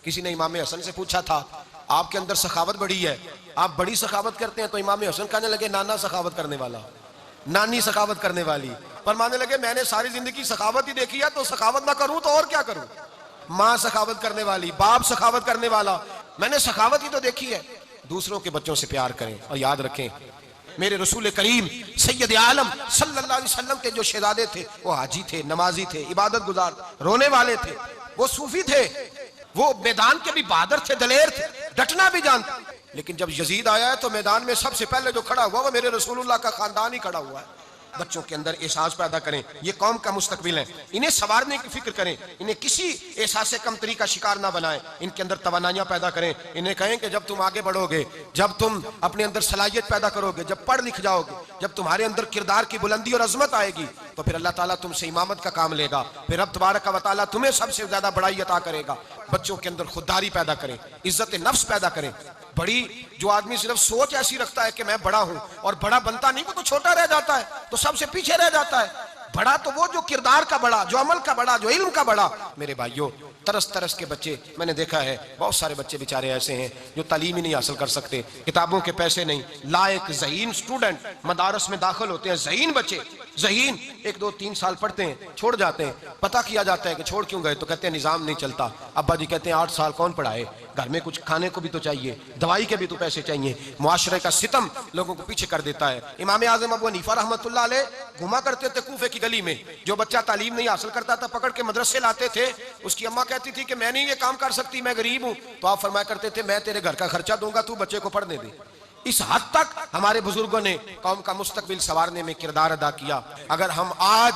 किसी ने इमाम हसन से पूछा था, आपके अंदर सखावत बड़ी है, आप बड़ी सखावत करते हैं? तो इमाम हसन कहने लगे, नाना सखावत करने वाला, नानी सखावत करने वाली। पर मानने लगे, मैंने सारी जिंदगी सखावत ही देखी है, तो सखावत ना करूं तो और क्या करूं? माँ सखावत करने वाली, बाप सखावत करने वाला, मैंने सखावत ही तो देखी है। दूसरों के बच्चों से प्यार करें। और याद रखें, मेरे रसूल करीम सैयद आलम सल्लल्लाहु अलैहि वसल्लम के जो शहजादे थे, वो हाजी थे, नमाजी थे, इबादत गुजार, रोने वाले थे, वो सूफी थे, वो मैदान के भी बहादुर थे, दलेर थे, डटना भी जानते। लेकिन जब यजीद आया है तो मैदान में सबसे पहले जो खड़ा हुआ वो मेरे रसूलुल्लाह का खानदान ही खड़ा हुआ है। बच्चों के अंदर एहसास पैदा करें, ये कौम का मुस्तकबिल है, इन्हें संवारने की फिक्र करें, इन्हें किसी एहसास कमतरी का शिकार ना बनाएं, इनके अंदर तवानाइयां पैदा करें। इन्हें कहें कि जब तुम आगे बढ़ोगे, जब तुम अपने अंदर सलाहियत पैदा करोगे, जब पढ़ लिख जाओगे, जब तुम्हारे अंदर किरदार की बुलंदी और अजमत आएगी, तो फिर अल्लाह ताला तुमसे इमामत का काम लेगा, फिर रब तबारक व तआला तुम्हें सबसे ज्यादा बड़ाई अता करेगा। बच्चों के अंदर खुददारी पैदा करें, इज्जत नफ्स पैदा करें। बड़ी जो आदमी सिर्फ सोच ऐसी रखता है कि मैं बड़ा हूं और बड़ा बनता नहीं, वो तो छोटा रह जाता है, तो सबसे पीछे रह जाता है। बड़ा तो वो जो किरदार का बड़ा, जो अमल का बड़ा, जो इल्म का बड़ा। मेरे भाइयों, तरस तरस के बच्चे मैंने देखा है, बहुत सारे बच्चे बेचारे ऐसे हैं जो तालीम ही नहीं हासिल कर सकते, किताबों के पैसे नहीं, लायक ज़हीन स्टूडेंट मदारस में दाखिल होते हैं, ज़हीन बच्चे, ज़हीन 1 2 3 साल पढ़ते हैं, छोड़ जाते हैं। पता किया जाता है कि छोड़ क्यों गए, तो कहते हैं निज़ाम नहीं चलता। अब्बा जी कहते हैं 8 साल कौन पढ़ाए, घर में कुछ खाने को भी तो चाहिए, दवाई के भी तो पैसे चाहिए। मुआशरे का सितम लोगों को पीछे कर देता है। इमाम आज़म अबू हनीफा रहमतुल्लाह अलैह घुमा करते थे कूफे की गली में, जो बच्चा तालीम नहीं हासिल करता था पकड़ के मदरसे लाते थे। उसकी अम्मा कहती थी कि मैं नहीं ये काम कर सकती, मैं गरीब हूं, तो आप फरमाया करते थे मैं तेरे घर का खर्चा दूंगा, तू बच्चे को पढ़ने दे। इस हद तक हमारे बुजुर्गों ने कौम का मुस्तकबिल संवारने में किरदार अदा किया। अगर हम आज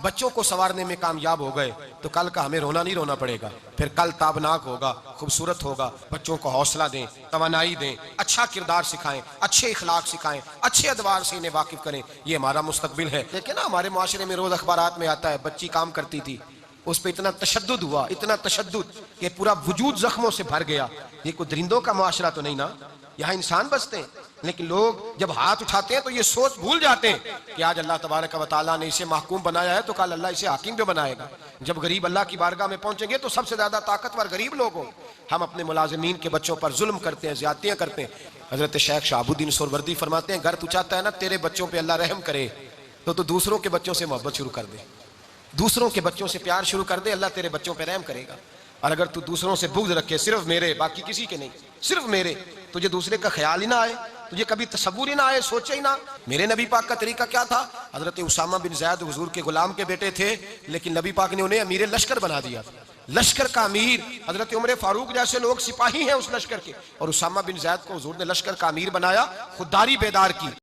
बच्चों को संवारने में कामयाब हो गए तो कल का हमें रोना नहीं रोना पड़ेगा, फिर कल ताबनाक होगा, खूबसूरत होगा। बच्चों को हौसला दें, तवानाई दें, अच्छा किरदार सिखाएं, अच्छे इखलाक सिखाएं, अच्छे अदवार से इन्हें वाकिफ करें। ये हमारा मुस्तकबिल है। देखिए ना, हमारे मुआशरे में रोज अखबारात में आता है, बच्ची काम करती थी, उस पर इतना तशद्दुद हुआ, इतना तशद्दुद कि पूरा वजूद जख्मों से भर गया। ये कोई दरिंदों का मुआशरा तो नहीं ना, यहाँ इंसान बसते हैं। लेकिन लोग जब हाथ उठाते हैं तो ये सोच भूल जाते हैं कि आज अल्लाह तबारक व तआला ने इसे महकूम बनाया है, तो कल अल्लाह इसे हाकिम भी बनाएगा। जब गरीब अल्लाह की बारगाह में पहुंचेंगे तो सबसे ज्यादा ताकतवर गरीब लोग हों। हम अपने मुलाजिमीन के बच्चों पर जुल्म करते हैं, ज्यादतियां करते हैं। हजरत शेख शहाबुद्दीन सोहरवर्दी फरमाते हैं, अगर तू चाहता है ना तेरे बच्चों पर अल्लाह रहम करे, तो दूसरों के बच्चों से मोहब्बत शुरू कर दे, दूसरों के बच्चों से प्यार शुरू कर दे, अल्लाह तेरे बच्चों पर रहम करेगा। और अगर तू दूसरों से बुग़्ज़ रखे, सिर्फ मेरे, बाकी किसी के नहीं, सिर्फ मेरे, तुझे दूसरे का ख्याल ही ना आए, तुझे कभी तसव्वुर ही ना आए, सोचे ही ना। मेरे नबी पाक का तरीका क्या था? हजरत उसामा बिन ज़ैद हुजूर के गुलाम के बेटे थे, लेकिन नबी पाक ने उन्हें अमीर लश्कर बना दिया। लश्कर का अमीर हजरत उमर फारूक जैसे लोग सिपाही हैं उस लश्कर के, और उसामा बिन ज़ैद को हुजूर ने लश्कर का अमीर बनाया। खुददारी बेदार की।